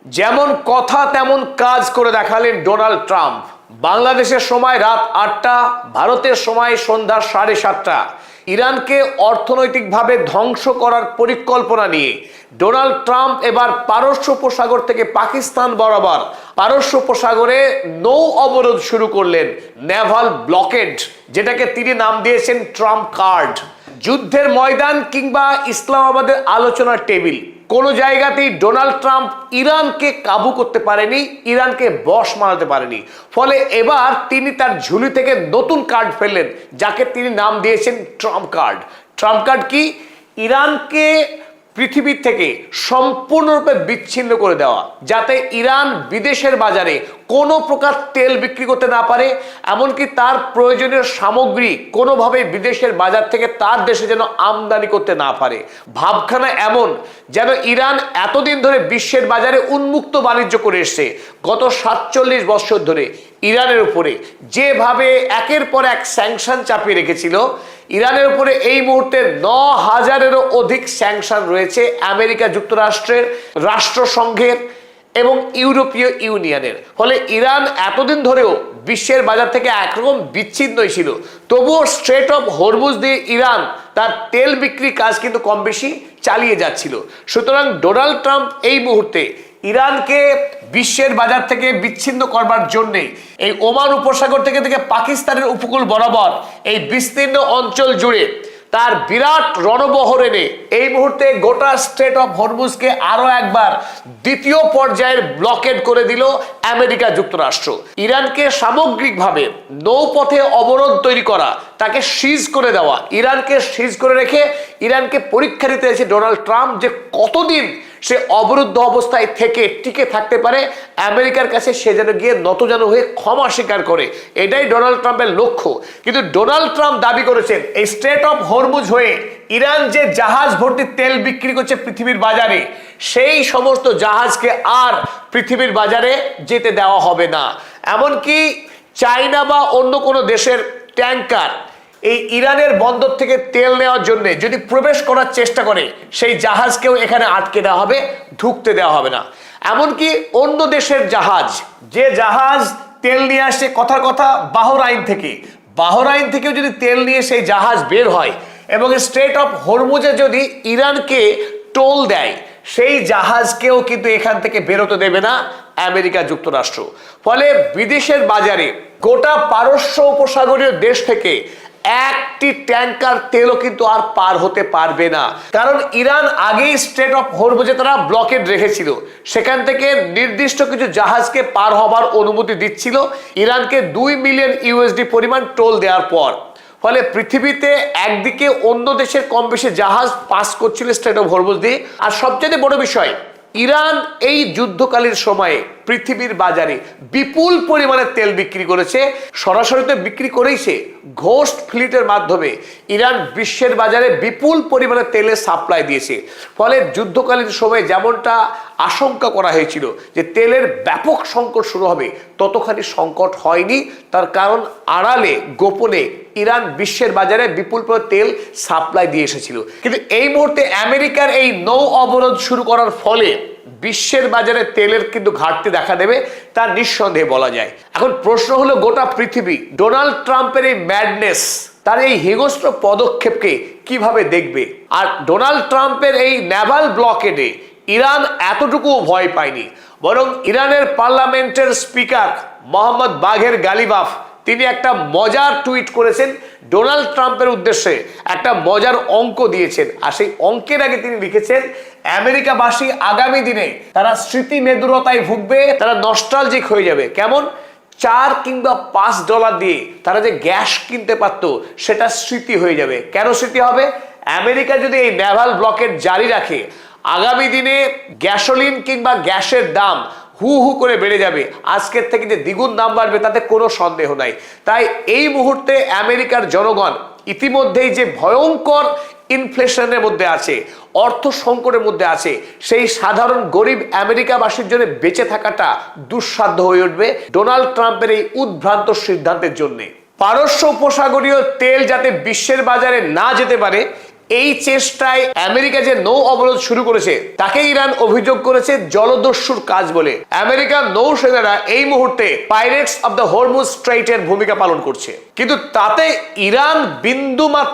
যেমন কথা তেমন কাজ করে দেখালেন ডোনাল্ড ট্রাম্প। বাংলাদেশের সময় রাত ৮টা, ভারতের সময় সন্ধ্যা 7:30। ইরানকে অর্থনৈতিকভাবে ধ্বংস করার পরিকল্পনা নিয়ে ডোনাল্ড ট্রাম্প এবার পারস্য উপসাগর থেকে পাকিস্তান বরাবর পারস্য উপসাগরে নৌ অবরোধ শুরু করলেন, নেভাল ব্লকেড, যেটাকে তিনি নাম দিয়েছেন ট্রাম্প কার্ড। যুদ্ধের ময়দান কিংবা ইসলামাবাদের আলোচনার টেবিল, কোনো জায়গাতেই ডোনাল্ড ট্রাম্প ইরানকে কাবু করতে পারেনি, ইরানকে বশ মানাতে পারেনি। ফলে এবার তিনি তার ঝুলি থেকে নতুন কার্ড ফেললেন, যাকে তিনি নাম দিয়েছেন ট্রাম্প কার্ড। ট্রাম্প কার্ড কি? ইরানকে পৃথিবীর থেকে সম্পূর্ণরূপে বিচ্ছিন্ন করে দেওয়া, যাতে ইরান বিদেশের বাজারে কোনো প্রকার তেল বিক্রি করতে না পারে, এমনকি তার প্রয়োজনীয় সামগ্রী কোনোভাবে বিদেশের বাজার থেকে তার দেশে যেন আমদানি করতে না পারে। ভাবখানা এমন যেন ইরান এতদিন ধরে বিশ্বের বাজারে উন্মুক্ত বাণিজ্য করে এসছে। গত 47 বছর ধরে ইরানের উপরে যেভাবে একের পর এক স্যাংশন চাপিয়ে রেখেছিল, ইরানের উপরে এই মুহূর্তে 9,000-এরও অধিক স্যাংশন রয়েছে আমেরিকা যুক্তরাষ্ট্রের, রাষ্ট্রসংঘের এবং ইউরোপীয় ইউনিয়নের। ফলে ইরান এতদিন ধরেও বিশ্বের বাজার থেকে একরকম বিচ্ছিন্নই ছিল। তবুও স্ট্রেট অফ হরমুজ দিয়ে ইরান তার তেল বিক্রি কাজ কিন্তু কম বেশি চালিয়ে যাচ্ছিল। সুতরাং ডোনাল্ড ট্রাম্প এই মুহূর্তে ইরানকে বিশ্বের বাজার থেকে বিচ্ছিন্ন করবার জন্যে এই ওমান উপসাগর থেকে পাকিস্তানের উপকূল বরাবর এই বিস্তীর্ণ অঞ্চল জুড়ে তার বিরাট রণবহর এনে এই মুহূর্তে গোটা স্ট্রেট অফ হরমুজকে আরো একবার দ্বিতীয় পর্যায়ের ব্লকেড করে দিল আমেরিকা যুক্তরাষ্ট্র। ইরানকে সামগ্রিকভাবে নৌপথে অবরোধ তৈরি করা, তাকে সিজ করে দেওয়া, ইরানকে সিজ করে রেখে ইরানকে পরীক্ষা দিতে এসেছে ডোনাল্ড ট্রাম্প যে কতদিন সে অবরুদ্ধ অবস্থায় থেকে টিকে থাকতে পারে, আমেরিকার কাছে সে যেন গিয়ে নতজানু হয়ে ক্ষমা স্বীকার করে। এটাই ডোনাল্ড ট্রাম্পের লক্ষ্য। কিন্তু ডোনাল্ড ট্রাম্প দাবি করেছেন এই স্ট্রেট অফ হরমুজ হয়ে ইরান যে জাহাজ ভর্তি তেল বিক্রি করছে পৃথিবীর বাজারে, সেই সমস্ত জাহাজকে আর পৃথিবীর বাজারে যেতে দেওয়া হবে না। এমনকি চায়না বা অন্য কোনো দেশের ট্যাঙ্কার এই ইরানের বন্দর থেকে তেল নেওয়ার জন্য যদি প্রবেশ করার চেষ্টা করে, সেই জাহাজকেও এখানে আটকে দেওয়া হবে, ঢুকতে দেওয়া হবে না। এমনকি অন্য দেশের জাহাজ, যে জাহাজ তেল নিয়ে আসে কথার কথা বাহরাইন থেকেও যদি তেল নিয়ে সেই জাহাজ বের হয় এবং স্ট্রেট অফ হরমুজে যদি ইরানকে টোল দেয়, সেই জাহাজকেও কিন্তু এখান থেকে বেরোতে দেবে না আমেরিকা যুক্তরাষ্ট্র। ফলে বিদেশের বাজারে গোটা পারস্য উপসাগরীয় দেশ থেকে একটি ট্যাঙ্কার তেলও কিন্তু আর পার হতে পারবে না। কারণ ইরান আগেই স্ট্রেট অফ হরমুজে তারা ব্লকেড রেখেছিল, সেখান থেকে নির্দিষ্ট কিছু জাহাজকে পার হবার অনুমতি দিচ্ছিল ইরানকে 2 মিলিয়ন ইউএসডি পরিমাণ টোল দেওয়ার পর। ফলে পৃথিবীতে একদিকে অন্য দেশের কম বেশি জাহাজ পাস করছিল স্ট্রেট অফ হরমুজ দিয়ে। আর সবচেয়ে বড় বিষয়, ইরান এই যুদ্ধকালীন সময়ে পৃথিবীর বাজারে বিপুল পরিমাণে তেল বিক্রি করেছে। সরাসরি তো বিক্রি করেইছে, ঘোস্ট ফ্লিটের মাধ্যমে ইরান বিশ্বের বাজারে বিপুল পরিমাণে তেলের সাপ্লাই দিয়েছে। ফলে যুদ্ধকালীন সময়ে যেমনটা আশঙ্কা করা হয়েছিল যে তেলের ব্যাপক সংকট শুরু হবে, ততখানি সংকট হয়নি। তার কারণ আড়ালে গোপনে ইরান বিশ্বের বাজারে বিপুল পরিমাণে তেল সাপ্লাই দিয়ে এসেছিল। কিন্তু এই মুহূর্তে আমেরিকার এই নৌ অবরোধ শুরু করার ফলে বিশ্বের বাজারে তেলের কিন্তু ঘাটতি দেখা দেবে, তা নিঃসন্দেহে বলা যায়। এখন প্রশ্ন হলো, গোটা পৃথিবী ডোনাল্ড ট্রাম্পের এই ম্যাডনেস, তার এই হিংস্র পদক্ষেপকে কিভাবে দেখবে? আর ডোনাল্ড ট্রাম্পের এই নেভাল ব্লকেডে ইরান এতটুকু ভয় পায়নি, বরং ইরানের পার্লামেন্টের স্পিকার মোহাম্মদ বাঘের গালিবাফ তিনি একটা মজার টুইট করেছেন ডোনাল্ড ট্রাম্পের উদ্দেশ্যে, একটা মজার অঙ্ক দিয়েছেন। আর সেই অঙ্কের আগে তিনি লিখেছেন, আমেরিকাবাসী আগামী দিনে তারা স্মৃতি মেদুরতায় ভুগবে, তারা নস্টালজিক হয়ে যাবে। কেমন? $4 কিংবা $5 দিয়ে তারা যে গ্যাস কিনতে পারতো, সেটা স্মৃতি হয়ে যাবে। কেন স্মৃতি হবে? আমেরিকা যদি এই নেভাল ব্লকেট জারি রাখে, আগামী দিনে গ্যাসোলিন কিংবা গ্যাসের দাম হু হু করে বেড়ে যাবে। আজকের থেকে যে দ্বিগুণ দাম বাড়বে তাতে কোনো সন্দেহ নাই। তাই এই মুহূর্তে আমেরিকার জনগণ ইতিমধ্যেই যে ভয়ঙ্কর ইনফ্লেশনের মধ্যে আছে, অর্থ সংকটের মধ্যে আছে, সেই সাধারণ গরিব আমেরিকাবাসীর জন্য বেঁচে থাকাটা দুঃসাধ্য হয়ে উঠবে ডোনাল্ড ট্রাম্পের এই উদ্ভ্রান্ত সিদ্ধান্তের জন্য। পারস্য উপসাগরীয় তেল যাতে বিশ্বের বাজারে না যেতে পারে, এই চেষ্টায় আমেরিকা যে নৌ অবরোধ শুরু করেছে তাকে ইরান অভিযোগ করেছে জলদস্যুর কাজ বলে। আমেরিকার নৌসেনারা এই মুহূর্তে পাইরেটস অব দ্য হরমুজ স্ট্রেইটের ভূমিকা পালন করছে, কিন্তু তাতে ইরান বিন্দু মাত্র